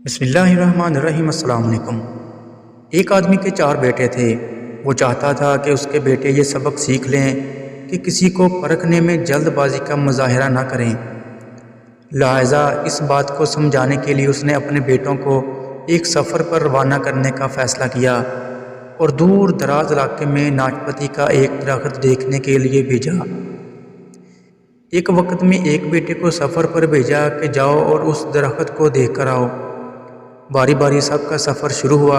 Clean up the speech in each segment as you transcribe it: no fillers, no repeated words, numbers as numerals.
بسم اللہ الرحمن الرحیم۔ السلام علیکم۔ ایک آدمی کے 4 بیٹے تھے۔ وہ چاہتا تھا کہ اس کے بیٹے یہ سبق سیکھ لیں کہ کسی کو پرکھنے میں جلد بازی کا مظاہرہ نہ کریں۔ لہٰذا اس بات کو سمجھانے کے لیے اس نے اپنے بیٹوں کو ایک سفر پر روانہ کرنے کا فیصلہ کیا اور دور دراز علاقے میں ناشپاتی کا ایک درخت دیکھنے کے لیے بھیجا۔ ایک وقت میں ایک بیٹے کو سفر پر بھیجا کہ جاؤ اور اس درخت کو دیکھ کر آؤ۔ باری باری سب کا سفر شروع ہوا۔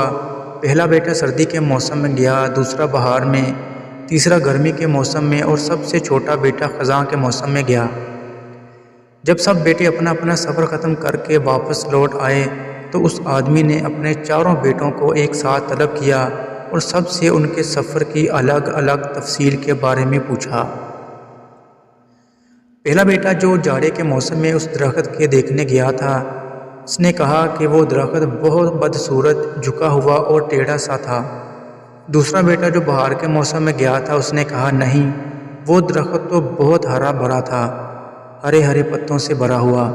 پہلا بیٹا سردی کے موسم میں گیا، دوسرا بہار میں، تیسرا گرمی کے موسم میں اور سب سے چھوٹا بیٹا خزاں کے موسم میں گیا۔ جب سب بیٹے اپنا اپنا سفر ختم کر کے واپس لوٹ آئے تو اس آدمی نے اپنے 4 بیٹوں کو ایک ساتھ طلب کیا اور سب سے ان کے سفر کی الگ الگ تفصیل کے بارے میں پوچھا۔ پہلا بیٹا جو جاڑے کے موسم میں اس درخت کے دیکھنے گیا تھا، اس نے کہا کہ وہ درخت بہت بدصورت، جھکا ہوا اور ٹیڑھا سا تھا۔ دوسرا بیٹا جو بہار کے موسم میں گیا تھا، اس نے کہا نہیں، وہ درخت تو بہت ہرا بھرا تھا، ہرے ہرے پتوں سے بھرا ہوا۔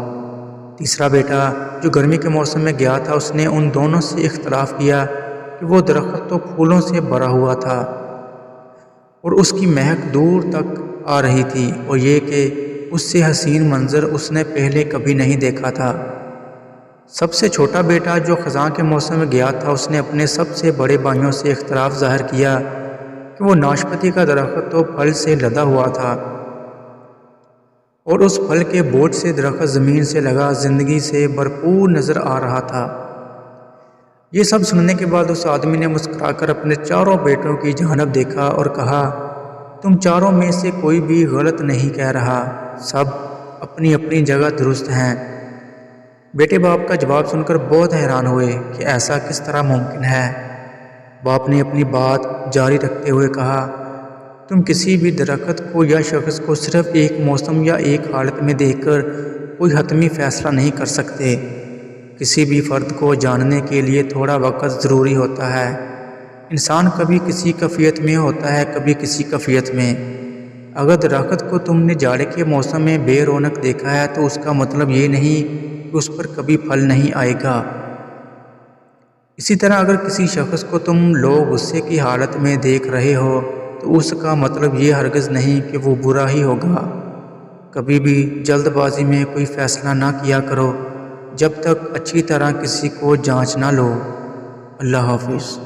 تیسرا بیٹا جو گرمی کے موسم میں گیا تھا، اس نے ان دونوں سے اختلاف کیا کہ وہ درخت تو پھولوں سے بھرا ہوا تھا اور اس کی مہک دور تک آ رہی تھی، اور یہ کہ اس سے حسین منظر اس نے پہلے کبھی نہیں دیکھا تھا۔ سب سے چھوٹا بیٹا جو خزاں کے موسم میں گیا تھا، اس نے اپنے سب سے بڑے بھائیوں سے اختلاف ظاہر کیا کہ وہ ناشپاتی کا درخت تو پھل سے لدا ہوا تھا اور اس پھل کے بوجھ سے درخت زمین سے لگا زندگی سے بھرپور نظر آ رہا تھا۔ یہ سب سننے کے بعد اس آدمی نے مسکرا کر اپنے 4 بیٹوں کی جانب دیکھا اور کہا، تم 4 میں سے کوئی بھی غلط نہیں کہہ رہا، سب اپنی اپنی جگہ درست ہیں۔ بیٹے باپ کا جواب سن کر بہت حیران ہوئے کہ ایسا کس طرح ممکن ہے۔ باپ نے اپنی بات جاری رکھتے ہوئے کہا، تم کسی بھی درخت کو یا شخص کو صرف ایک موسم یا ایک حالت میں دیکھ کر کوئی حتمی فیصلہ نہیں کر سکتے۔ کسی بھی فرد کو جاننے کے لیے تھوڑا وقت ضروری ہوتا ہے۔ انسان کبھی کسی کیفیت میں ہوتا ہے، کبھی کسی کیفیت میں۔ اگر درخت کو تم نے جاڑے کے موسم میں بے رونق دیکھا ہے تو اس کا مطلب یہ نہیں کہ اس پر کبھی پھل نہیں آئے گا۔ اسی طرح اگر کسی شخص کو تم لوگ غصے کی حالت میں دیکھ رہے ہو تو اس کا مطلب یہ ہرگز نہیں کہ وہ برا ہی ہوگا۔ کبھی بھی جلد بازی میں کوئی فیصلہ نہ کیا کرو جب تک اچھی طرح کسی کو جانچ نہ لو۔ اللہ حافظ۔